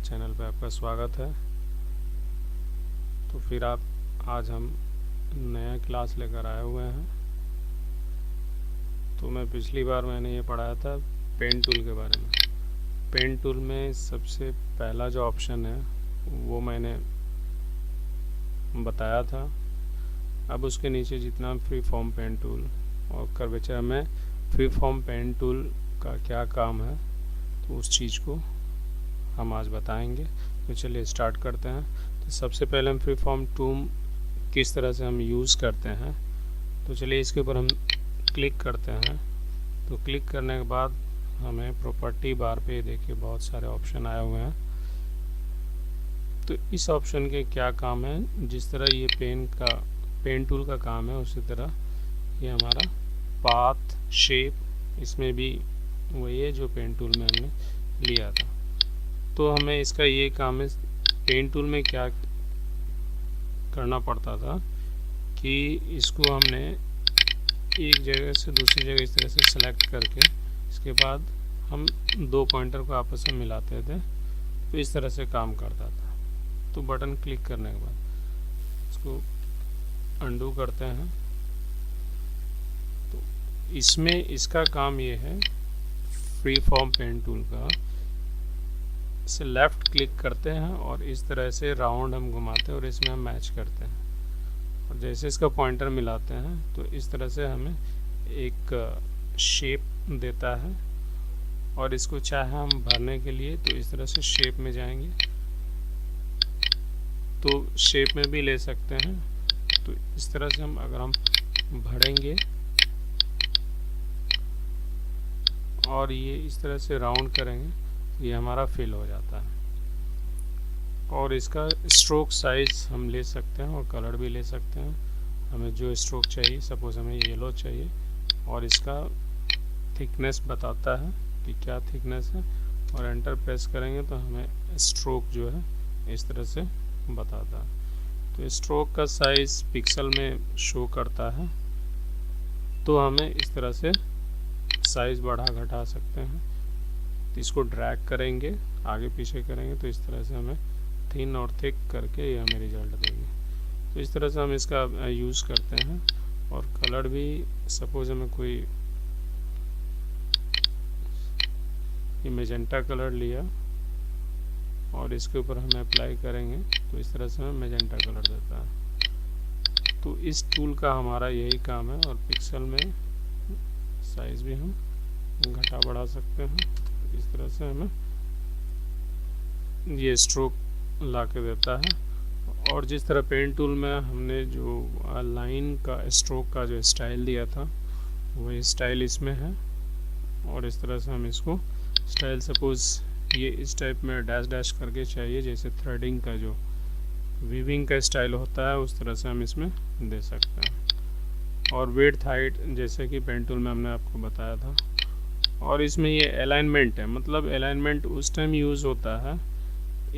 Channel पे आपका स्वागत है। तो फिर आज हम नया क्लास लेकर आए हुए हैं। तो पिछली बार मैंने ये पढ़ाया था पेन टूल के बारे में। पेन टूल में सबसे पहला जो ऑप्शन है वो मैंने बताया था। अब उसके नीचे जितना फ्री फॉर्म पेन टूल और कर्वेचर में फ्री फॉर्म पेन टूल का क्या काम है तो उस चीज़ को हम आज बताएंगे। तो चलिए स्टार्ट करते हैं। तो सबसे पहले हम फ्री फॉर्म टूल किस तरह से हम यूज़ करते हैं, तो चलिए इसके ऊपर हम क्लिक करते हैं। तो क्लिक करने के बाद हमें प्रॉपर्टी बार पे देखिए बहुत सारे ऑप्शन आए हुए हैं। तो इस ऑप्शन के क्या काम है, जिस तरह ये पेन टूल का काम है उसी तरह ये हमारा पाथ शेप इसमें भी वही है जो पेन टूल में हमने लिया था। तो हमें इसका ये काम है, पेन टूल में क्या करना पड़ता था कि इसको हमने एक जगह से दूसरी जगह इस तरह से सेलेक्ट करके इसके बाद हम दो पॉइंटर को आपस में मिलाते थे, तो इस तरह से काम करता था। तो बटन क्लिक करने के बाद इसको अंडू करते हैं। तो इसमें इसका काम ये है, फ्री फॉर्म पेन टूल का, से लेफ़्ट क्लिक करते हैं और इस तरह से राउंड हम घुमाते हैं और इसमें हम मैच करते हैं। और जैसे इसका पॉइंटर मिलाते हैं तो इस तरह से हमें एक शेप देता है। और इसको चाहे हम भरने के लिए तो इस तरह से शेप में जाएंगे तो शेप में भी ले सकते हैं। तो इस तरह से अगर हम भरेंगे और ये इस तरह से राउंड करेंगे ये हमारा फिल हो जाता है। और इसका स्ट्रोक साइज हम ले सकते हैं और कलर भी ले सकते हैं। हमें जो स्ट्रोक चाहिए, सपोज हमें येलो चाहिए और इसका थिकनेस बताता है कि क्या थिकनेस है, और एंटर प्रेस करेंगे तो हमें स्ट्रोक जो है इस तरह से बताता है। तो स्ट्रोक का साइज पिक्सल में शो करता है, तो हमें इस तरह से साइज बढ़ा घटा सकते हैं। तो इसको ड्रैग करेंगे, आगे पीछे करेंगे तो इस तरह से हमें थिन और थिक करके ये हमें रिजल्ट देंगे। तो इस तरह से हम इसका यूज़ करते हैं। और कलर भी, सपोज हमें कोई मैजेंटा कलर लिया और इसके ऊपर हम अप्लाई करेंगे तो इस तरह से हमें मैजेंटा कलर देता है। तो इस टूल का हमारा यही काम है। और पिक्सल में साइज भी हम घटा बढ़ा सकते हैं। इस तरह से हमें ये स्ट्रोक ला के देता है। और जिस तरह पेन टूल में हमने जो लाइन का स्ट्रोक का जो स्टाइल दिया था वही स्टाइल इसमें है। और इस तरह से हम इसको स्टाइल, सपोज ये इस टाइप में डैश डैश करके चाहिए, जैसे थ्रेडिंग का जो वीविंग का स्टाइल होता है उस तरह से हम इसमें दे सकते हैं। और विड्थ हाइट जैसे कि पेन टूल में हमने आपको बताया था। और इसमें ये अलाइनमेंट है, मतलब अलाइनमेंट उस टाइम यूज़ होता है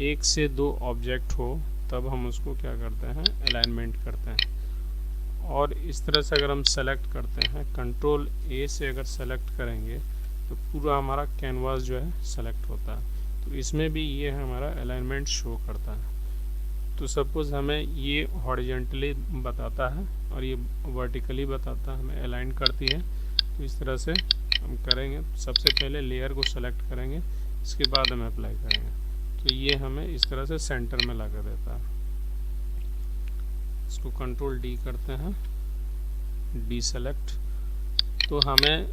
एक से दो ऑब्जेक्ट हो तब हम उसको क्या करते हैं, अलाइनमेंट करते हैं। और इस तरह से अगर हम सेलेक्ट करते हैं, कंट्रोल ए से अगर सेलेक्ट करेंगे तो पूरा हमारा कैनवास जो है सेलेक्ट होता है। तो इसमें भी ये हमारा अलाइनमेंट शो करता है। तो सपोज हमें ये हॉरिजॉन्टली बताता है और ये वर्टिकली बताता है, हमें अलाइन करती है। तो इस तरह से हम करेंगे, सबसे पहले लेयर को सेलेक्ट करेंगे, इसके बाद हम अप्लाई करेंगे तो ये हमें इस तरह से सेंटर में लगा देता है। इसको कंट्रोल डी करते हैं, डी सेलेक्ट। तो हमें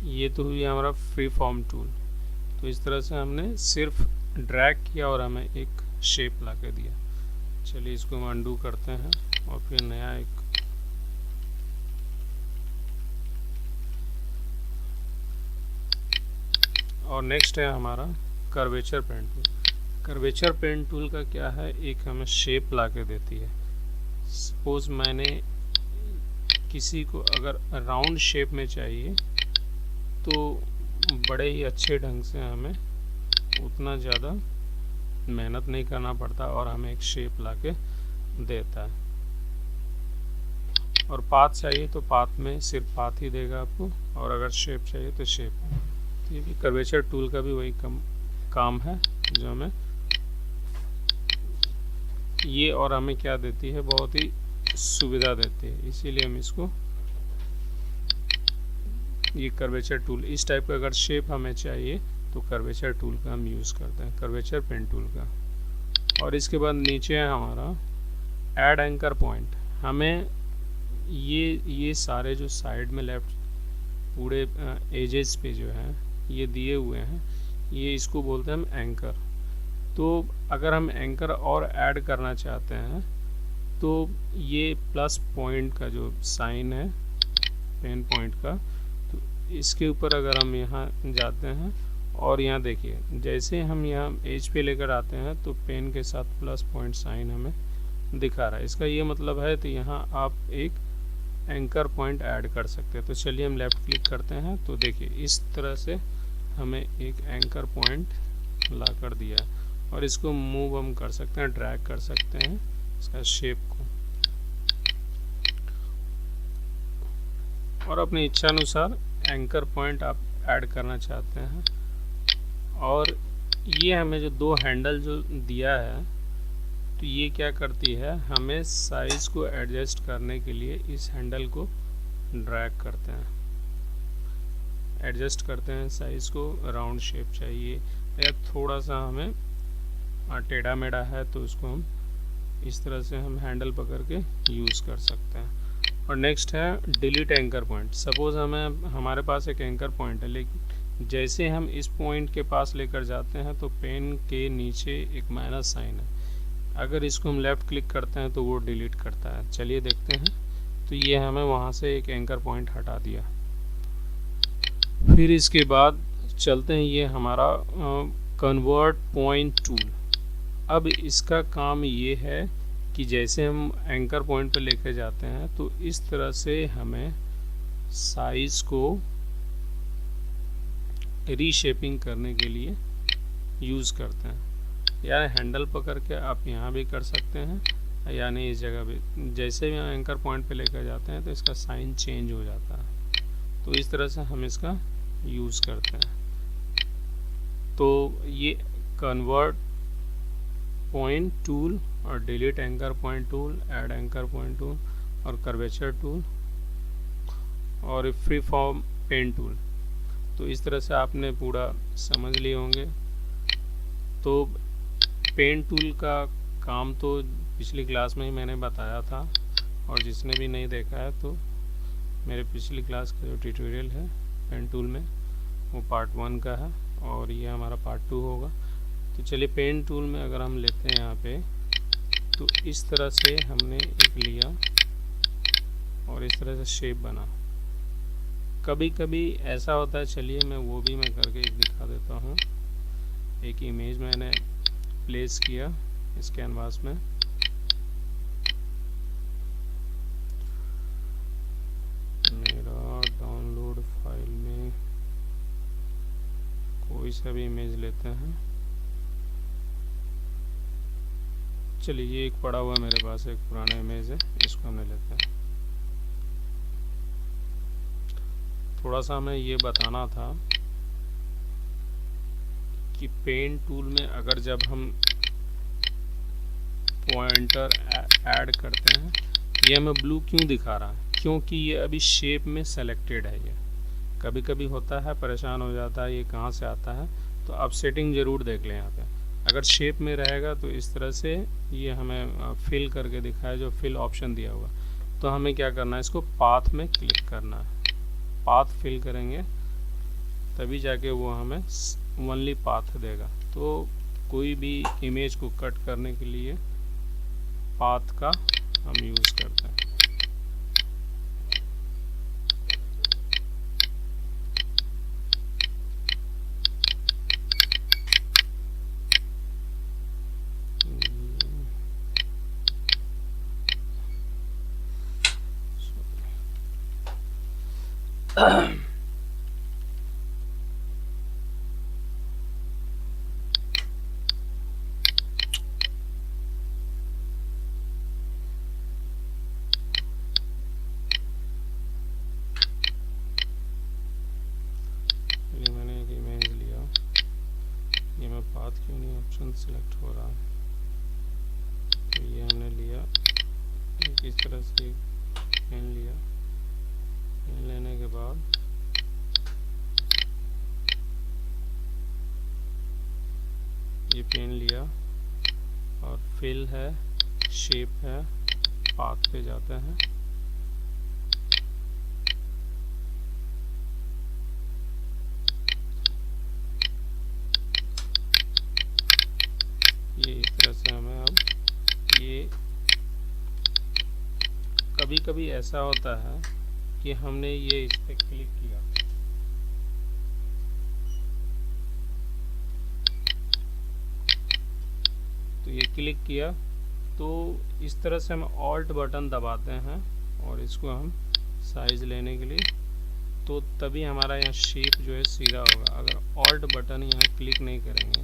ये तो हुई हमारा फ्री फॉर्म टूल। तो इस तरह से हमने सिर्फ ड्रैग किया और हमें एक शेप ला के दिया। चलिए इसको हम अंडू करते हैं और फिर नया एक और नेक्स्ट है हमारा curvature pen tool. Curvature pen tool का क्या है, एक हमें शेप ला के देती है। सपोज मैंने किसी को अगर राउंड शेप में चाहिए तो बड़े ही अच्छे ढंग से हमें उतना ज़्यादा मेहनत नहीं करना पड़ता और हमें एक शेप ला के देता है। और पाथ चाहिए तो पाथ में सिर्फ पाथ ही देगा आपको, और अगर शेप चाहिए तो शेप। तो ये भी कर्वेचर टूल का भी वही काम है जो हमें ये और हमें क्या देती है, बहुत ही सुविधा देती है, इसीलिए हम इसको, ये कर्वेचर टूल, इस टाइप का अगर शेप हमें चाहिए तो कर्वेचर टूल का हम यूज़ करते हैं, कर्वेचर पेन टूल का। और इसके बाद नीचे है हमारा ऐड एंकर पॉइंट। हमें ये सारे जो साइड में लेफ्ट पूरे एजेस पे जो है ये दिए हुए हैं, ये इसको बोलते हैं हम एंकर। तो अगर हम एंकर और ऐड करना चाहते हैं तो ये प्लस पॉइंट का जो साइन है पेन पॉइंट का, तो इसके ऊपर अगर हम यहाँ जाते हैं और यहाँ देखिए, जैसे हम यहाँ एज पे लेकर आते हैं तो पेन के साथ प्लस पॉइंट साइन हमें दिखा रहा है। इसका ये मतलब है तो यहाँ आप एक एंकर पॉइंट ऐड कर सकते हैं। तो चलिए हम लेफ़्ट क्लिक करते हैं, तो देखिए इस तरह से हमें एक एंकर पॉइंट ला कर दिया है। और इसको मूव हम कर सकते हैं, ड्रैग कर सकते हैं इसका शेप को, और अपनी इच्छा अनुसार एंकर पॉइंट आप ऐड करना चाहते हैं। और ये हमें जो दो हैंडल जो दिया है, तो ये क्या करती है, हमें साइज़ को एडजस्ट करने के लिए इस हैंडल को ड्रैग करते हैं, एडजस्ट करते हैं साइज़ को। राउंड शेप चाहिए या थोड़ा सा हमें टेढ़ा मेढ़ा है तो उसको हम इस तरह से हम हैंडल पकड़ के यूज़ कर सकते हैं। और नेक्स्ट है डिलीट एंकर पॉइंट। सपोज़ हमारे पास एक एंकर पॉइंट है, लेकिन जैसे हम इस पॉइंट के पास लेकर जाते हैं तो पेन के नीचे एक माइनस साइन है, अगर इसको हम लेफ़्ट क्लिक करते हैं तो वो डिलीट करता है। चलिए देखते हैं, तो ये हमें वहाँ से एक एंकर पॉइंट हटा दिया। फिर इसके बाद चलते हैं, ये हमारा कन्वर्ट पॉइंट टूल। अब इसका काम ये है कि जैसे हम एंकर पॉइंट पे लेकर जाते हैं तो इस तरह से हमें साइज़ को रीशेपिंग करने के लिए यूज़ करते हैं। या हैंडल पकड़ के आप यहाँ भी कर सकते हैं, यानी इस जगह भी जैसे भी एंकर पॉइंट पे लेकर जाते हैं तो इसका साइन चेंज हो जाता है। तो इस तरह से हम इसका यूज़ करते हैं। तो ये कन्वर्ट पॉइंट टूल और delete anchor point tool, add anchor point tool और कर्वेचर टूल और फ्री फॉर्म पेन टूल, तो इस तरह से आपने पूरा समझ लिए होंगे। तो पेन टूल का काम तो पिछली क्लास में ही मैंने बताया था, और जिसने भी नहीं देखा है तो मेरे पिछली क्लास का जो ट्यूटोरियल है पेन टूल में वो पार्ट 1 का है और ये हमारा पार्ट 2 होगा। तो चलिए पेन टूल में अगर हम लेते हैं यहाँ पे, तो इस तरह से हमने एक लिया और इस तरह से शेप बना। कभी कभी ऐसा होता है, चलिए वो भी मैं करके एक दिखा देता हूँ। एक इमेज मैंने प्लेस किया इस कैनवास में, मेरा डाउनलोड फाइल में कोई सा भी इमेज लेते हैं। चलिए ये एक पड़ा हुआ मेरे पास एक पुराना इमेज है, इसको हमने लेते हैं। थोड़ा सा हमें ये बताना था कि पेन टूल में अगर जब हम पॉइंटर ऐड करते हैं, ये हमें ब्लू क्यों दिखा रहा है, क्योंकि ये अभी शेप में सेलेक्टेड है। ये कभी कभी होता है, परेशान हो जाता है ये कहाँ से आता है, तो आप सेटिंग ज़रूर देख लें यहाँ पे। अगर शेप में रहेगा तो इस तरह से ये हमें फिल करके दिखाया, जो फिल ऑप्शन दिया हुआ। तो हमें क्या करना है, इसको पाथ में क्लिक करना है। पाथ फिल करेंगे तभी जाके वो हमें ओनली पाथ देगा। तो कोई भी इमेज को कट करने के लिए पाथ का हम यूज़ करते हैं। पाथ क्यों नहीं ऑप्शन सिलेक्ट हो रहा, तो ये तरह से पेन लिया, पेन लेने के बाद ये पेन लिया और फिल है, शेप है, पाथ पे जाते हैं। ये इस तरह से हमें अब ये कभी कभी ऐसा होता है कि हमने ये इस पर क्लिक किया, तो ये क्लिक किया तो इस तरह से हम ऑल्ट बटन दबाते हैं और इसको हम साइज लेने के लिए, तो तभी हमारा यहाँ शेप जो है सीधा होगा। अगर ऑल्ट बटन यहाँ क्लिक नहीं करेंगे,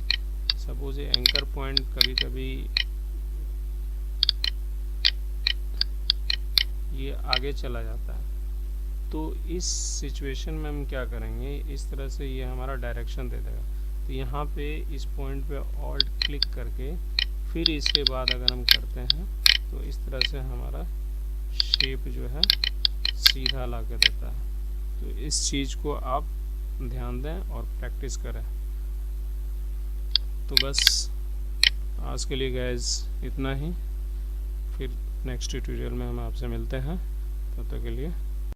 सपोज ये एंकर पॉइंट कभी कभी ये आगे चला जाता है, तो इस सिचुएशन में हम क्या करेंगे, इस तरह से ये हमारा डायरेक्शन दे देगा। तो यहाँ पे इस पॉइंट पे ऑल्ट क्लिक करके फिर इसके बाद अगर हम करते हैं तो इस तरह से हमारा शेप जो है सीधा ला के देता है। तो इस चीज़ को आप ध्यान दें और प्रैक्टिस करें। तो बस आज के लिए गाइस इतना ही, फिर नेक्स्ट ट्यूटोरियल में हम आपसे मिलते हैं, तब तक के लिए